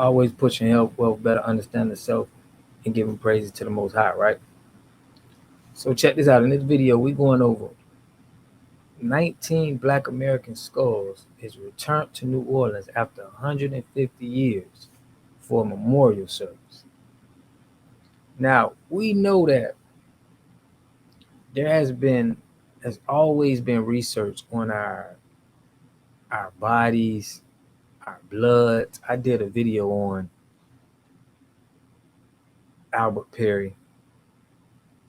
always pushing help, wealth, better understand the self, and giving praises to the Most High, right? So check this out. In this video, we're going over 19 Black American skulls is returned to New Orleans after 150 years for a memorial service. Now, we know that there has always been research on our bodies, our blood. I did a video on Albert Perry,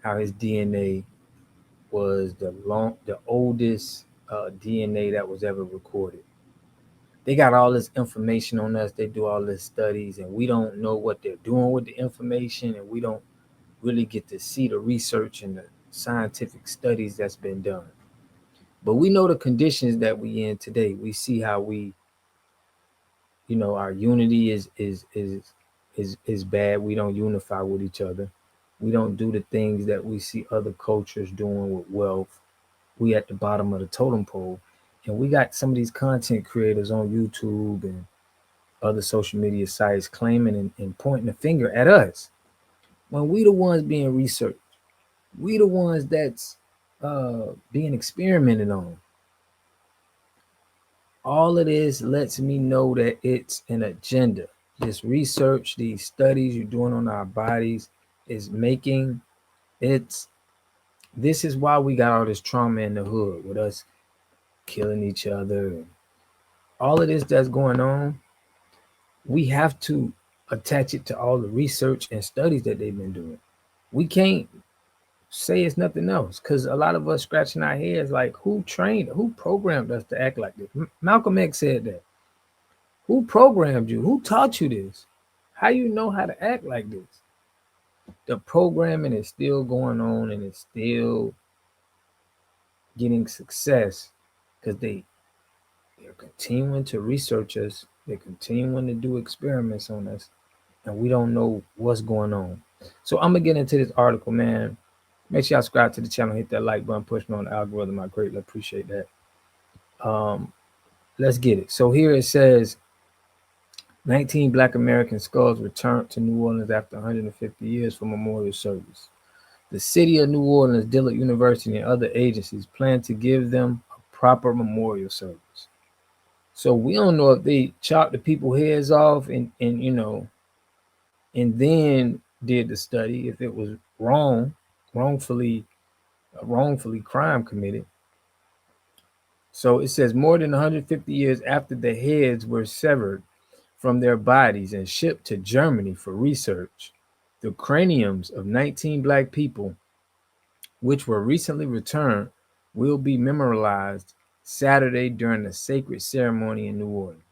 how his DNA was the oldest DNA that was ever recorded. They got all this information on us. They do all this studies, and we don't know what they're doing with the information, and we don't really get to see the research and the scientific studies that's been done. But we know the conditions that we in today. We see how our unity is bad. We don't unify with each other. We don't do the things that we see other cultures doing with wealth. We at the bottom of the totem pole, and we got some of these content creators on YouTube and other social media sites claiming and pointing the finger at us when we the ones being researched. We the ones that's being experimented on. All of this lets me know that it's an agenda. This research, these studies you're doing on our bodies is making it's this is why we got all this trauma in the hood with us killing each other and all of this that's going on. We have to attach it to all the research and studies that they've been doing. We can't say it's nothing else because a lot of us scratching our heads like, who trained, who programmed us to act like this? Malcolm X said that. Who programmed you? Who taught you this? How you know how to act like this? The programming is still going on and it's still getting success because they're continuing to research us. They're continuing to do experiments on us, and we don't know what's going on. So I'm gonna get into this article, man. Make sure y'all subscribe to the channel, hit that like button, push me on the algorithm. I greatly appreciate that. Let's get it. So here it says 19 Black American skulls returned to New Orleans after 150 years for memorial service. The city of New Orleans, Dillard University, and other agencies plan to give them a proper memorial service. So we don't know if they chopped the people's heads off and and then did the study, if it was wrongfully crime committed. So it says more than 150 years after the heads were severed from their bodies and shipped to Germany for research, the craniums of 19 Black people, which were recently returned, will be memorialized Saturday during a sacred ceremony in New Orleans.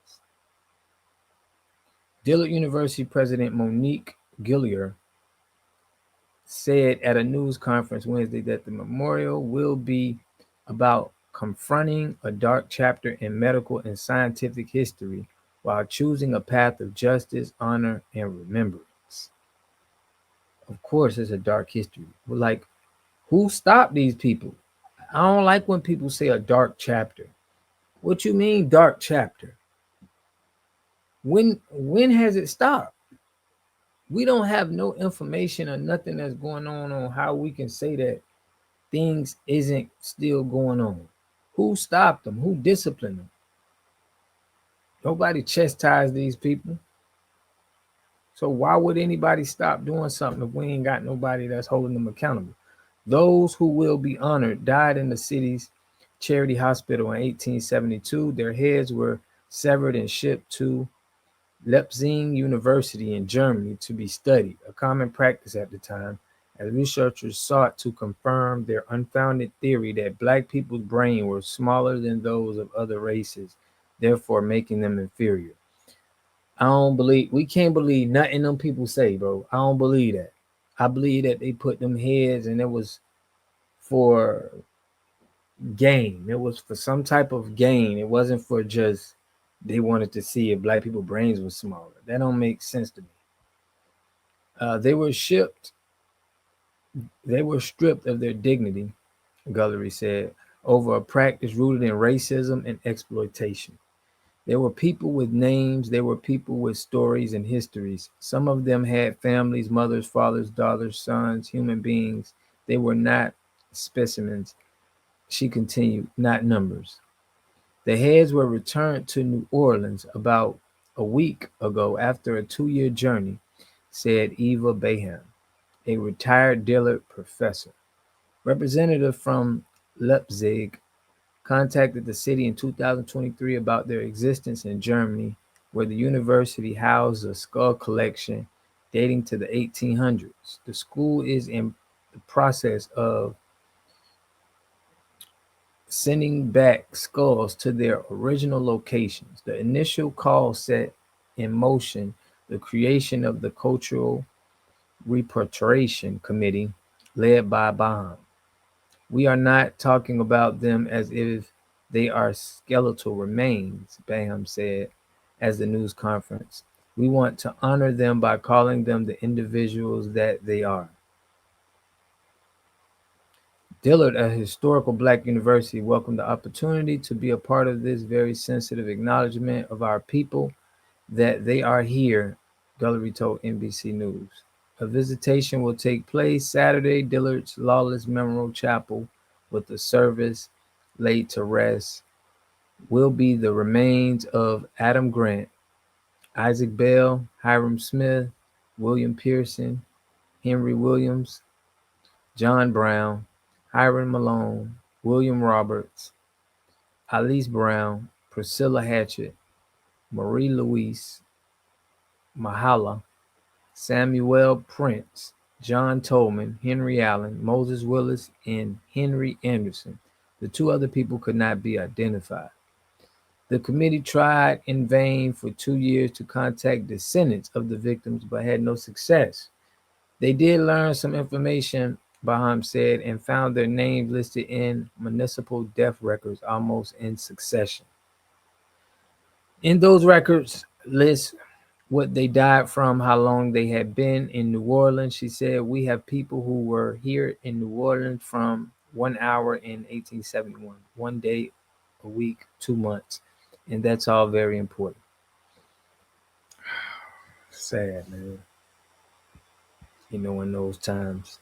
Dillard University President Monique Guillory said at a news conference Wednesday that the memorial will be about confronting a dark chapter in medical and scientific history while choosing a path of justice, honor, and remembrance. Of course, it's a dark history. But like, who stopped these people? I don't like when people say a dark chapter. What you mean dark chapter? When has it stopped? We don't have no information or nothing that's going on how we can say that things isn't still going on. Who stopped them? Who disciplined them? Nobody chastised these people. So why would anybody stop doing something if we ain't got nobody that's holding them accountable? Those who will be honored died in the city's charity hospital in 1872. Their heads were severed and shipped to Leipzig University in Germany to be studied, a common practice at the time, as researchers sought to confirm their unfounded theory that Black people's brains were smaller than those of other races, therefore making them inferior. We can't believe nothing them people say, bro. I don't believe that. I believe that they put them heads and it was for gain. It was for some type of gain. It wasn't for just they wanted to see if Black people brains were smaller. That don't make sense to me. They were stripped of their dignity, Guillory said, over a practice rooted in racism and exploitation. There were people with names, there were people with stories and histories. Some of them had families, mothers, fathers, daughters, sons, human beings. They were not specimens, she continued, not numbers. The heads were returned to New Orleans about a week ago after a 2-year journey, said Eva Baham, a retired Dillard professor. Representative from Leipzig contacted the city in 2023 about their existence in Germany, where the university housed a skull collection dating to the 1800s. The school is in the process of sending back skulls to their original locations. The initial call set in motion the creation of the Cultural Repatriation Committee led by Baham. We are not talking about them as if they are skeletal remains, Baham said as the news conference. We want to honor them by calling them the individuals that they are. Dillard, a historical black university, welcomed the opportunity to be a part of this very sensitive acknowledgement of our people that they are here, Guillory told NBC News. A visitation will take place Saturday, Dillard's Lawless Memorial Chapel, with the service laid to rest will be the remains of Adam Grant, Isaac Bell, Hiram Smith, William Pearson, Henry Williams, John Brown, Hiram Malone, William Roberts, Alice Brown, Priscilla Hatchett, Marie Louise Mahala, Samuel Prince, John Tolman, Henry Allen, Moses Willis, and Henry Anderson. The two other people could not be identified. The committee tried in vain for 2 years to contact descendants of the victims but had no success. They did learn some information, Baham said, and found their names listed in municipal death records almost in succession. In those records, list what they died from, how long they had been in New Orleans. She said, we have people who were here in New Orleans from 1 hour in 1871, 1 day, a week, 2 months. And that's all very important. Sad, man. In those times.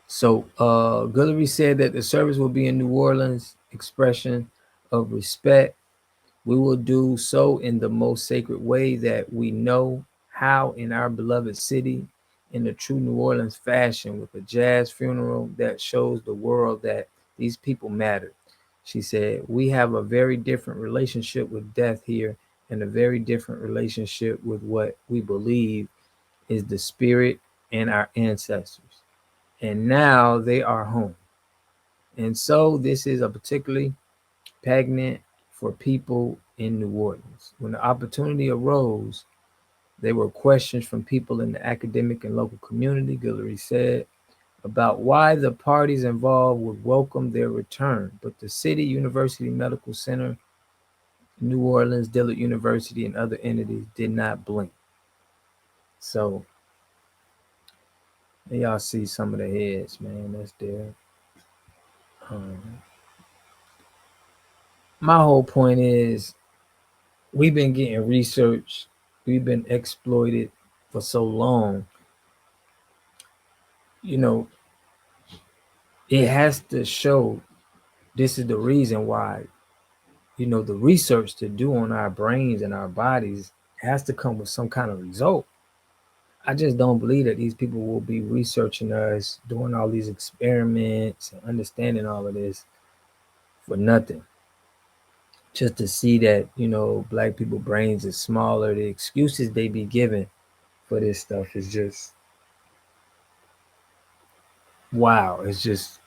So Guillory said that the service will be in New Orleans, expression of respect. We will do so in the most sacred way that we know how in our beloved city, in the true New Orleans fashion, with a jazz funeral that shows the world that these people matter. She said, we have a very different relationship with death here and a very different relationship with what we believe is the spirit and our ancestors. And now they are home. And so this is a particularly poignant for people in New Orleans. When the opportunity arose, there were questions from people in the academic and local community, Guillory said, about why the parties involved would welcome their return. But the City University Medical Center, New Orleans, Dillard University, and other entities did not blink. So y'all see some of the heads, man, that's there. My whole point is we've been getting research, we've been exploited for so long. You know, it has to show this is the reason why, the research to do on our brains and our bodies has to come with some kind of result. I just don't believe that these people will be researching us, doing all these experiments and understanding all of this for nothing. Just to see that, black people brains is smaller. The excuses they be given for this stuff is just wow. It's just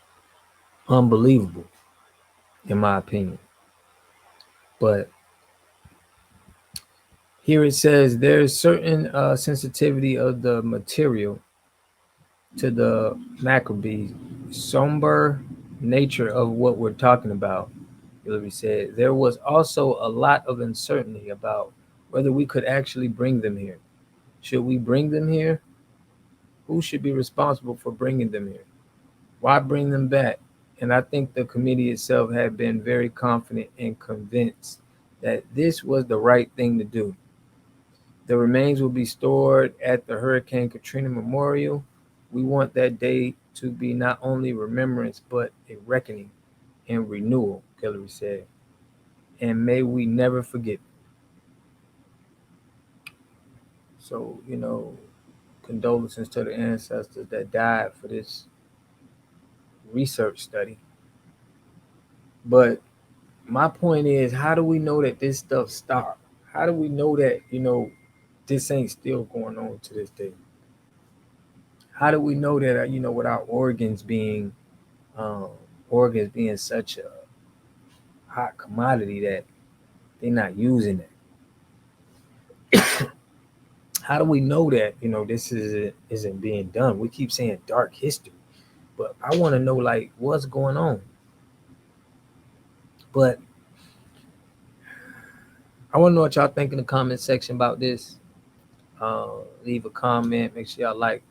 unbelievable, in my opinion. But here it says there's certain sensitivity of the material to the Maccabees, somber nature of what we're talking about. Guillory said there was also a lot of uncertainty about whether we could actually bring them here. Should we bring them here? Who should be responsible for bringing them here? Why bring them back? And I think the committee itself had been very confident and convinced that this was the right thing to do. The remains will be stored at the Hurricane Katrina Memorial. We want that day to be not only remembrance, but a reckoning and renewal, Guillory said. And may we never forget. So, condolences to the ancestors that died for this research study. But my point is, how do we know that this stuff stopped? How do we know that, this ain't still going on to this day? How do we know that, with our um, organs being such a hot commodity that they're not using it? How do we know that, this isn't being done? We keep saying dark history, but I want to know, like, what's going on. But I want to know what y'all think in the comment section about this. Leave a comment. Make sure y'all like,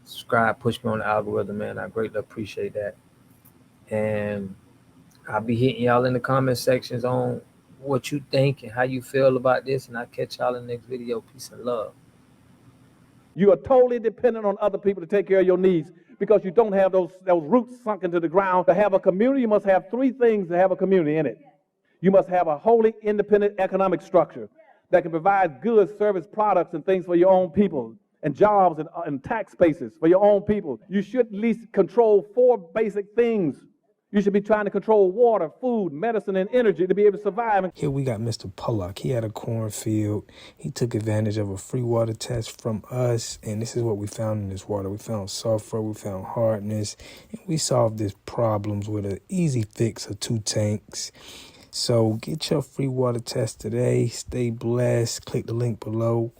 subscribe, push me on the algorithm, man. I greatly appreciate that. And I'll be hitting y'all in the comment sections on what you think and how you feel about this. And I'll catch y'all in the next video. Peace and love. You are totally dependent on other people to take care of your needs because you don't have those roots sunk into the ground. To have a community, you must have three things to have a community in it. You must have a wholly independent economic structure that can provide goods, service, products, and things for your own people, and jobs and tax bases for your own people. You should at least control four basic things. You should be trying to control water, food, medicine, and energy to be able to survive. Here we got Mr. Pollock. He had a cornfield. He took advantage of a free water test from us, and this is what we found in this water. We found sulfur, we found hardness, and we solved these problems with an easy fix of 2 tanks. So get your free water test today. Stay blessed. Click the link below.